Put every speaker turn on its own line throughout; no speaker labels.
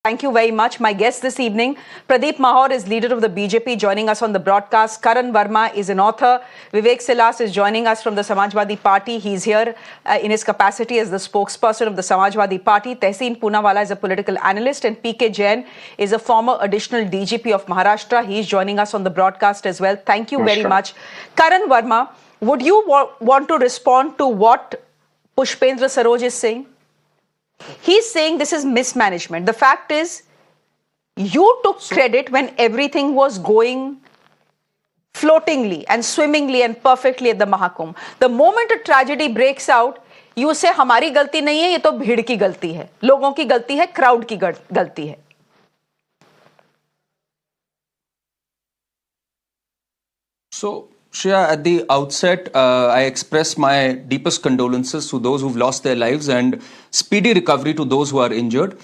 Thank you very much. My guest this evening, Pradeep Mahor, is leader of the BJP, joining us on the broadcast. Karan Verma is an author. Vivek Silas is joining us from the Samajwadi Party. He's here in his capacity as the spokesperson of the Samajwadi Party. Tehseen Poonawalla is a political analyst, and PK Jain is a former additional DGP of Maharashtra. He's joining us on the broadcast as well. Thank you very much. Karan Verma, would you want to respond to what Pushpendra Saroj is saying? He's saying this is mismanagement. The fact is, you took credit when everything was going floatingly and swimmingly and perfectly at the Maha Kumbh. The moment a tragedy breaks out, you say, हमारी गलती नहीं है, ये तो भीड़ की गलती है, लोगों की गलती है, crowd की गलती है.
So, Shreya, at the outset, I express my deepest condolences to those who've lost their lives and speedy recovery to those who are injured.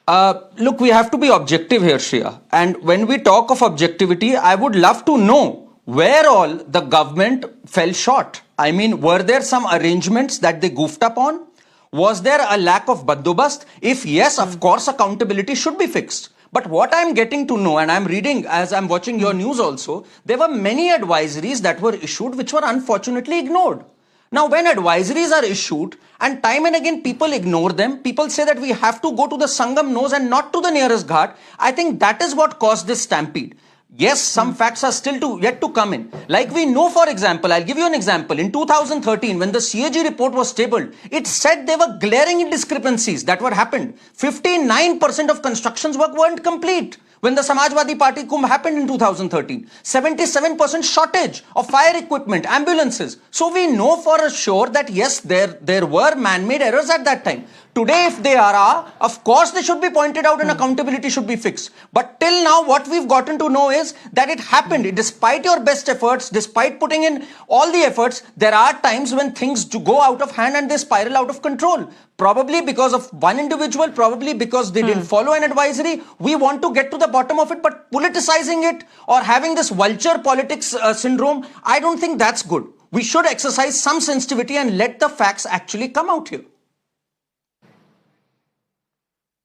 Look, we have to be objective here, Shreya. And when we talk of objectivity, I would love to know where all the government fell short. I mean, were there some arrangements that they goofed up on? Was there a lack of Bandobast? If yes, of course, accountability should be fixed. But what I'm getting to know, and I'm reading as I'm watching your news also, there were many advisories that were issued which were unfortunately ignored. Now, when advisories are issued and time and again people ignore them, people say that we have to go to the Sangam nose and not to the nearest ghat. I think that is what caused this stampede. Yes, some facts are still yet to come in. Like we know, for example, I'll give you an example. In 2013, when the CAG report was tabled, it said there were glaring discrepancies that were happened. 59% of constructions work weren't complete. When the Samajwadi Party Kumbh happened in 2013, 77% shortage of fire equipment, ambulances. So we know for sure that yes, there were man-made errors at that time. Today, if they are, of course they should be pointed out and accountability should be fixed. But till now, what we've gotten to know is that it happened. Despite your best efforts, despite putting in all the efforts, there are times when things do go out of hand and they spiral out of control. Probably because of one individual, probably because they didn't follow an advisory. We want to get to the bottom of it, but politicizing it or having this vulture politics syndrome, I don't think that's good. We should exercise some sensitivity and let the facts actually come out here.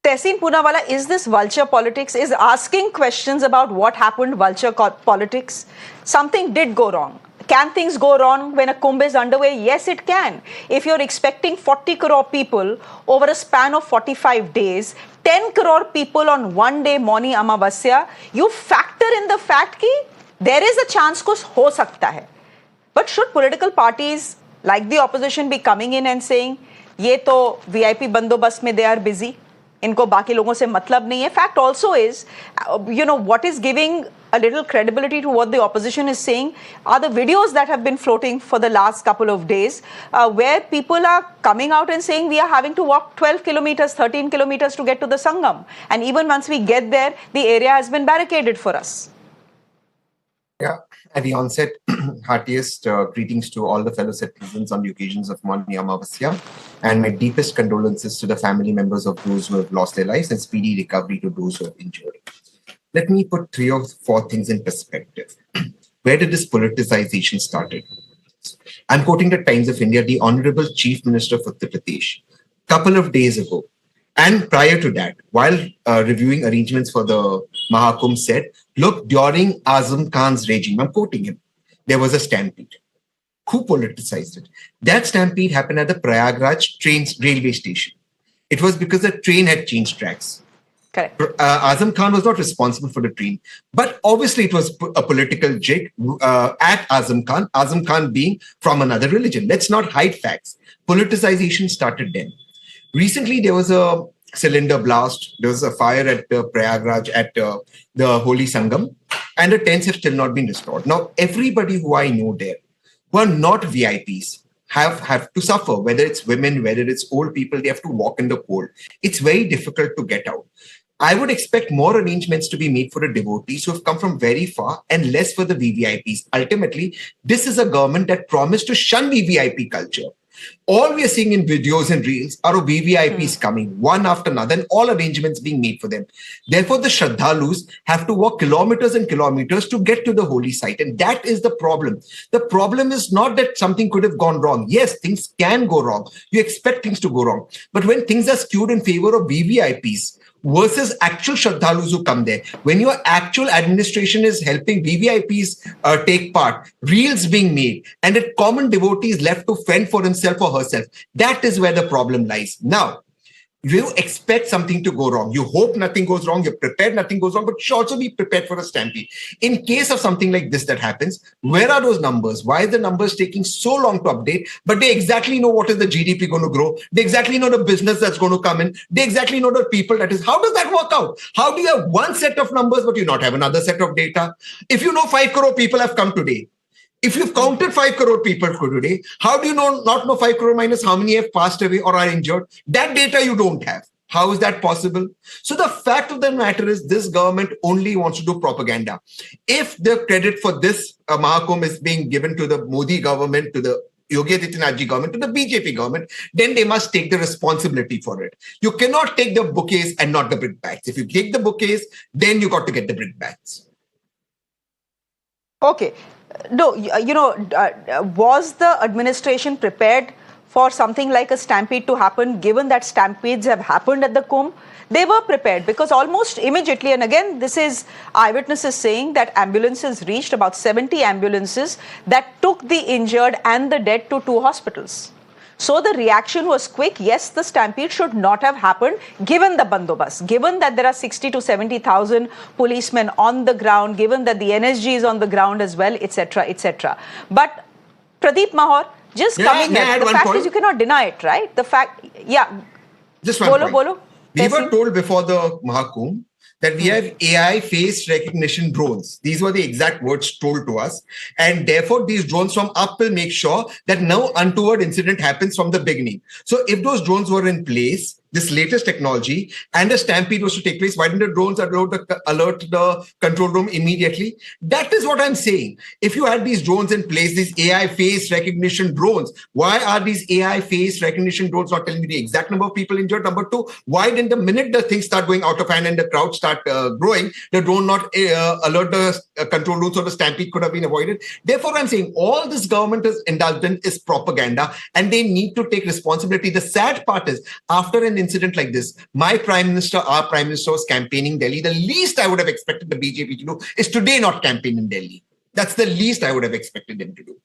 Tehseen Poonawalla, is this vulture politics? Is asking questions about what happened vulture politics? Something did go wrong. Can things go wrong when a Kumbh is underway? Yes, it can. If you're expecting 40 crore people over a span of 45 days, 10 crore people on one day, Mauni Amavasya, you factor in the fact that there is a chance kuch ho sakta hai. But should political parties like the opposition be coming in and saying, ye to VIP Bandobast mein they are busy? इनको बाकी लोगों से मतलब नहीं है. Fact also is, what is giving a little credibility to what the opposition is saying are the videos that have been floating for the last couple of days, where people are coming out and saying we are having to walk 12 kilometers, 13 kilometers to get to the Sangam. And even once we get there, the area has been barricaded for us.
Yeah, at the onset, heartiest greetings to all the fellow citizens on the occasions of Mauni Amavasya, and my deepest condolences to the family members of those who have lost their lives and speedy recovery to those who are injured. Let me put 3 or 4 things in perspective. Where did this politicization started? I'm quoting the Times of India, the Honorable Chief Minister of Uttar Pradesh, couple of days ago. And prior to that, while reviewing arrangements for the Maha Kumbh, said, look, during Azam Khan's regime, I'm quoting him, there was a stampede. Who politicized it? That stampede happened at the Prayagraj railway station. It was because the train had changed tracks.
Correct.
Azam Khan was not responsible for the train, but obviously it was a political jig at Azam Khan being from another religion. Let's not hide facts. Politicization started then. Recently, there was a cylinder blast. There was a fire at Prayagraj at the Holy Sangam, and the tents have still not been restored. Now, everybody who I know there, who are not VIPs, have to suffer, whether it's women, whether it's old people, they have to walk in the cold. It's very difficult to get out. I would expect more arrangements to be made for the devotees who have come from very far and less for the VVIPs. Ultimately, this is a government that promised to shun VVIP culture. All we are seeing in videos and reels are of VVIPs coming one after another and all arrangements being made for them. Therefore, the Shraddhalus have to walk kilometers and kilometers to get to the holy site. And that is the problem. The problem is not that something could have gone wrong. Yes, things can go wrong. You expect things to go wrong. But when things are skewed in favor of VVIPs, versus actual Shraddhalus who come there. When your actual administration is helping VVIPs take part, reels being made, and a common devotee is left to fend for himself or herself, that is where the problem lies. Now, you expect something to go wrong. You hope nothing goes wrong. You're prepared nothing goes wrong, but you should also be prepared for a stampede. In case of something like this that happens, where are those numbers? Why are the numbers taking so long to update? But they exactly know what is the GDP going to grow. They exactly know the business that's going to come in. They exactly know the people that is. How does that work out? How do you have one set of numbers, but you not have another set of data? If you know 5 crore people have come today, if you've counted 5 crore people for today, how do you not know 5 crore minus how many have passed away or are injured? That data you don't have. How is that possible? So the fact of the matter is this government only wants to do propaganda. If the credit for this Maha Kumbh is being given to the Modi government, to the Yogi Adityanath government, to the BJP government, then they must take the responsibility for it. You cannot take the bouquets and not the brickbats. If you take the bouquets, then you got to get the brickbats.
Okay. No, was the administration prepared for something like a stampede to happen, given that stampedes have happened at the Kumbh? They were prepared because almost immediately, and again, this is eyewitnesses saying that ambulances reached, about 70 ambulances that took the injured and the dead to 2 hospitals. So the reaction was quick. Yes, the stampede should not have happened given the bandobast, given that there are 60 to 70,000 policemen on the ground, given that the NSG is on the ground as well, etc., etc. But Pradeep Mahor, just coming here, the fact is you cannot deny it, right? The fact,
just one point.
Bolo.
We were told before the Maha Kumbh that we have AI face recognition drones. These were the exact words told to us. And therefore, these drones from up will make sure that no untoward incident happens from the beginning. So if those drones were in place, this latest technology, and a stampede was to take place, why didn't the drones alert the control room immediately? That is what I'm saying. If you had these drones in place, these AI face recognition drones, why are these AI face recognition drones not telling me the exact number of people injured? Number 2, why didn't the minute the things start going out of hand and the crowd start growing, the drone not alert the control room so the stampede could have been avoided? Therefore, I'm saying all this government is indulged in is propaganda, and they need to take responsibility. The sad part is, after an incident like this, my Prime Minister, our Prime Minister was campaigning Delhi. The least I would have expected the BJP to do is today not campaign in Delhi. That's the least I would have expected them to do.